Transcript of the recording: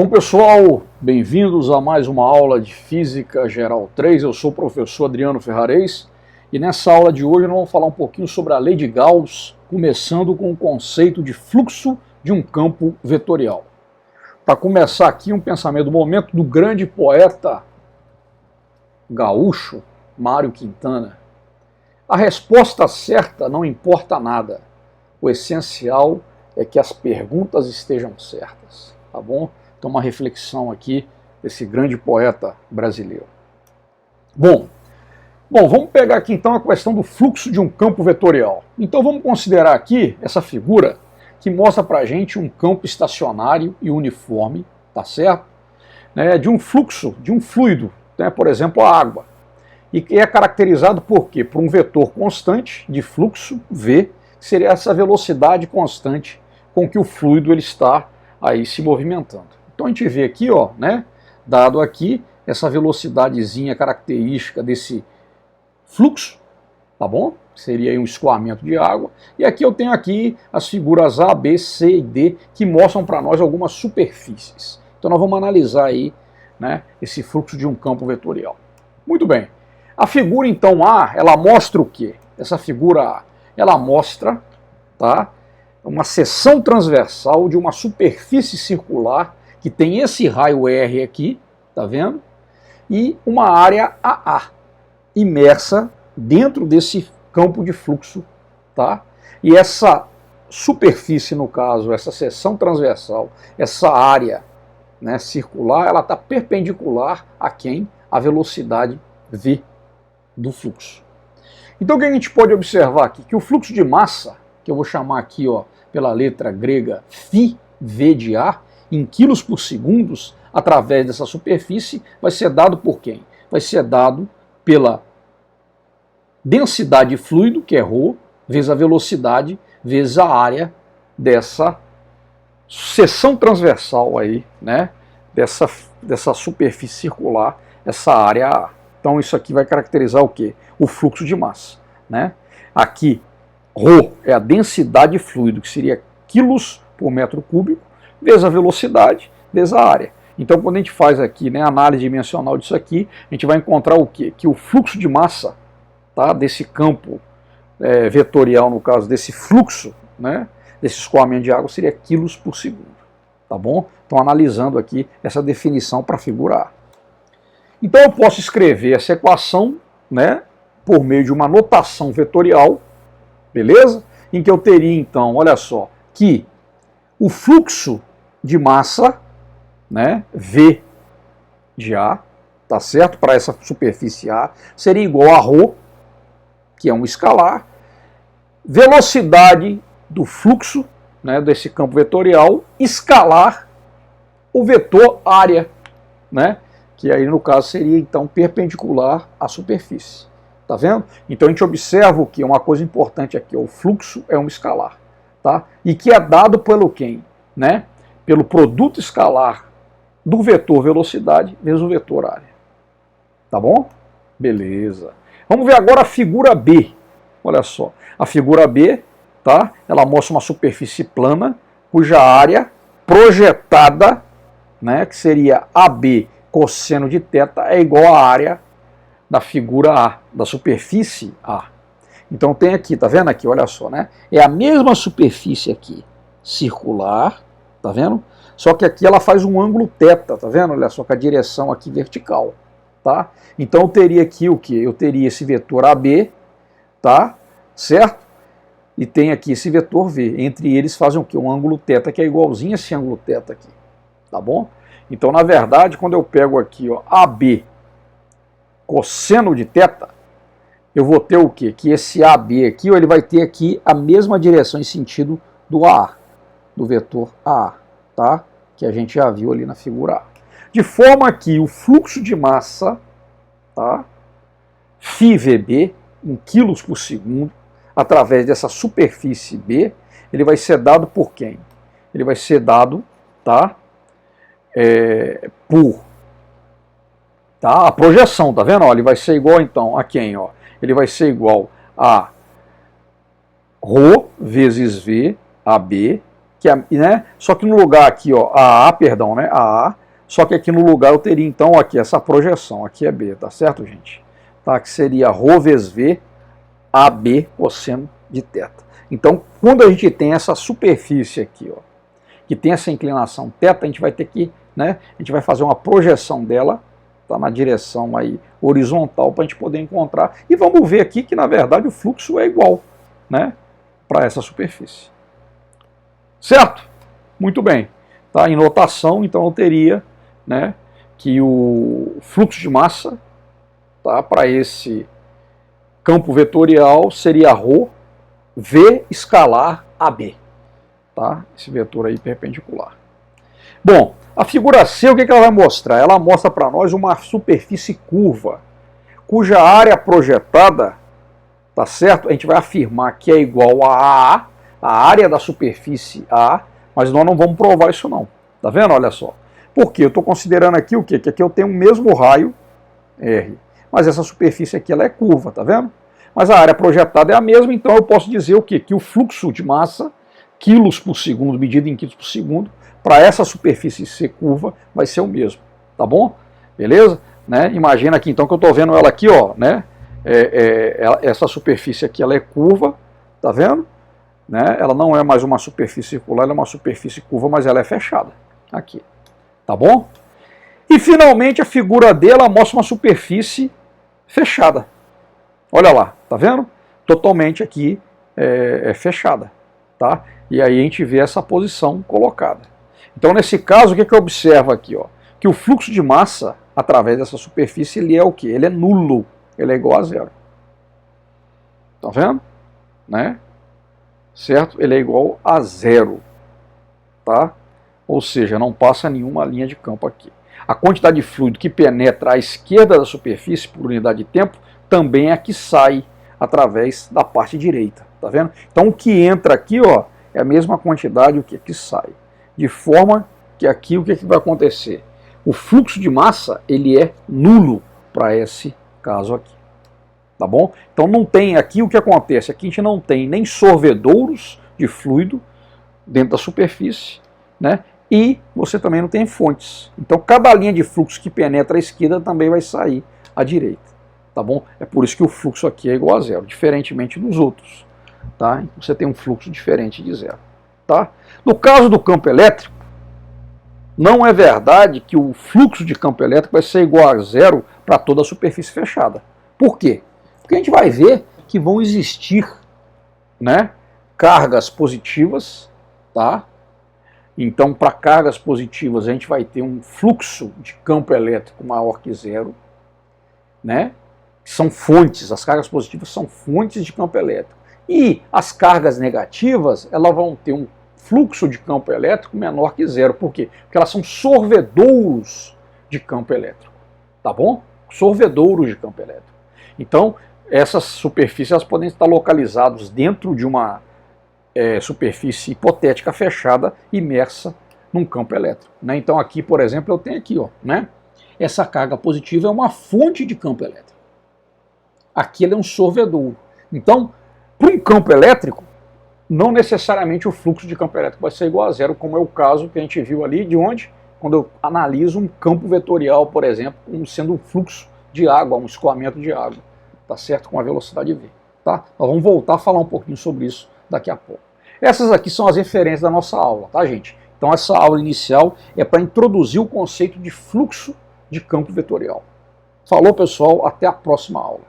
Bom, pessoal, bem-vindos a mais uma aula de Física Geral 3. Eu sou o professor Adriano Ferrarez e nessa aula de hoje nós vamos falar um pouquinho sobre a lei de Gauss, começando com o conceito de fluxo de um campo vetorial. Para começar aqui, um pensamento do momento do grande poeta gaúcho Mário Quintana. A resposta certa não importa nada. O essencial é que as perguntas estejam certas, tá bom? Então, uma reflexão aqui desse grande poeta brasileiro. Bom, vamos pegar aqui então a questão do fluxo de um campo vetorial. Então, vamos considerar aqui essa figura que mostra para a gente um campo estacionário e uniforme, tá certo? De um fluxo, de um fluido, né? Por exemplo, a água. E que é caracterizado por quê? Por um vetor constante de fluxo, V, que seria essa velocidade constante com que o fluido ele está aí se movimentando. Então a gente vê aqui, ó, né, dado aqui essa velocidadezinha característica desse fluxo, tá bom? Seria aí um escoamento de água. E aqui eu tenho aqui as figuras A, B, C e D que mostram para nós algumas superfícies. Então nós vamos analisar aí, né, esse fluxo de um campo vetorial. Muito bem. A figura então A, ela mostra o quê? Essa figura A, ela mostra, tá, uma seção transversal de uma superfície circular que tem esse raio R aqui, tá vendo? E uma área AA, imersa dentro desse campo de fluxo, tá? E essa superfície, no caso, essa seção transversal, essa área, né, circular, ela está perpendicular a quem? A velocidade V do fluxo. Então o que a gente pode observar aqui? Que o fluxo de massa, que eu vou chamar aqui, ó, pela letra grega φV de A, em quilos por segundos, através dessa superfície, vai ser dado por quem? Vai ser dado pela densidade de fluido, que é ρ, vezes a velocidade, vezes a área dessa seção transversal aí, né? Dessa superfície circular, essa área A. Então isso aqui vai caracterizar o quê? O fluxo de massa, né? Aqui, ρ é a densidade de fluido, que seria quilos por metro cúbico, vezes a velocidade, vezes a área. Então, quando a gente faz aqui, né, a análise dimensional disso aqui, a gente vai encontrar o quê? Que o fluxo de massa, tá, desse campo vetorial, no caso desse fluxo, né, desse escoamento de água, seria quilos por segundo. Tá bom? Então, analisando aqui essa definição para a figura A. Então, eu posso escrever essa equação, né, por meio de uma notação vetorial, beleza? Em que eu teria, então, olha só, que o fluxo de massa, né, V de A, tá certo? Para essa superfície A, seria igual a ρ, que é um escalar, velocidade do fluxo, né, desse campo vetorial, escalar o vetor área, né, que aí no caso seria então perpendicular à superfície. Tá vendo? Então a gente observa o que? Uma coisa importante aqui, o fluxo é um escalar, tá? E que é dado pelo quem? Né? Pelo produto escalar do vetor velocidade vezes o vetor área. Tá bom? Beleza. Vamos ver agora a figura B. Olha só. A figura B, tá? Ela mostra uma superfície plana cuja área projetada, né, que seria AB cosseno de θ, é igual à área da figura A, da superfície A. Então tem aqui, tá vendo aqui, olha só, né? É a mesma superfície aqui, circular, tá vendo? Só que aqui ela faz um ângulo θ, tá vendo? Olha só, com a direção aqui vertical, tá? Então eu teria aqui o quê? Eu teria esse vetor AB, tá? Certo? E tem aqui esse vetor V. Entre eles fazem o quê? Um ângulo θ, que é igualzinho a esse ângulo θ aqui, tá bom? Então, na verdade, quando eu pego aqui, ó, AB cosseno de θ, eu vou ter o quê? Que esse AB aqui, ó, ele vai ter aqui a mesma direção em sentido do AA, do vetor AA, tá? Que a gente já viu ali na figura A. De forma que o fluxo de massa, tá? φVB, em quilos por segundo, através dessa superfície B, ele vai ser dado por quem? Ele vai ser dado, tá? Por a projeção, tá vendo? Ó, ele vai ser igual então a quem? Ó? Ele vai ser igual a ρ vezes V, AB, né? Só que no lugar aqui, ó, a perdão, né? A, só que aqui no lugar eu teria então aqui essa projeção, aqui é B, tá certo, gente? Tá, que seria ρ vezes V, AB cosseno de θ. Então, quando a gente tem essa superfície aqui, ó, que tem essa inclinação θ, a gente vai ter que, né? A gente vai fazer uma projeção dela, tá, na direção aí horizontal para a gente poder encontrar. E vamos ver aqui que na verdade o fluxo é igual, né? Para essa superfície. Certo? Muito bem. Tá? Em notação, então eu teria, né, que o fluxo de massa, tá, para esse campo vetorial seria ρ V escalar AB. Tá? Esse vetor aí perpendicular. Bom, a figura C, o que ela vai mostrar? Ela mostra para nós uma superfície curva, cuja área projetada, tá certo? A gente vai afirmar que é igual a área da superfície A, mas nós não vamos provar isso não. Tá vendo? Olha só. Por quê? Eu estou considerando aqui o quê? Que aqui eu tenho o mesmo raio R, mas essa superfície aqui ela é curva, tá vendo? Mas a área projetada é a mesma, então eu posso dizer o quê? Que o fluxo de massa, quilos por segundo, medido em quilos por segundo, para essa superfície C curva, vai ser o mesmo, tá bom? Beleza? Né? Imagina aqui então que eu estou vendo ela aqui, ó, né? Essa superfície aqui ela é curva, tá vendo? Né? Ela não é mais uma superfície circular, ela é uma superfície curva, mas ela é fechada, aqui, tá bom? E finalmente a figura dela mostra uma superfície fechada. Olha lá, tá vendo? Totalmente aqui fechada, tá? E aí a gente vê essa posição colocada. Então nesse caso, o que eu observo aqui? Ó? Que o fluxo de massa através dessa superfície, ele é o quê? Ele é nulo, ele é igual a zero. Tá vendo? Né? Certo? Ele é igual a zero, tá? Ou seja, não passa nenhuma linha de campo aqui. A quantidade de fluido que penetra à esquerda da superfície por unidade de tempo também é a que sai através da parte direita, tá vendo? Então o que entra aqui, ó, é a mesma quantidade que sai. De forma que aqui o que vai acontecer? O fluxo de massa, ele é nulo para esse caso aqui. Tá bom? Então não tem aqui o que acontece. Aqui a gente não tem nem sorvedouros de fluido dentro da superfície, né? E você também não tem fontes. Então cada linha de fluxo que penetra à esquerda também vai sair à direita. Tá bom? É por isso que o fluxo aqui é igual a zero, diferentemente dos outros. Tá? Você tem um fluxo diferente de zero. Tá? No caso do campo elétrico, não é verdade que o fluxo de campo elétrico vai ser igual a zero para toda a superfície fechada. Por quê? Porque a gente vai ver que vão existir, né, cargas positivas, tá? Então, para cargas positivas, a gente vai ter um fluxo de campo elétrico maior que zero, né? São fontes, as cargas positivas são fontes de campo elétrico. E as cargas negativas, elas vão ter um fluxo de campo elétrico menor que zero. Por quê? Porque elas são sorvedouros de campo elétrico. Tá bom? Sorvedouros de campo elétrico. Então, essas superfícies elas podem estar localizadas dentro de uma superfície hipotética fechada, imersa num campo elétrico. Né? Então aqui, por exemplo, eu tenho aqui, ó, né? Essa carga positiva é uma fonte de campo elétrico. Aqui ele é um sorvedouro. Então, para um campo elétrico, não necessariamente o fluxo de campo elétrico vai ser igual a zero, como é o caso que a gente viu ali, de onde? Quando eu analiso um campo vetorial, por exemplo, como sendo um fluxo de água, um escoamento de água, tá certo? Com a velocidade v. Tá? Nós vamos voltar a falar um pouquinho sobre isso daqui a pouco. Essas aqui são as referências da nossa aula, tá, gente? Então essa aula inicial é para introduzir o conceito de fluxo de campo vetorial. Falou, pessoal, até a próxima aula.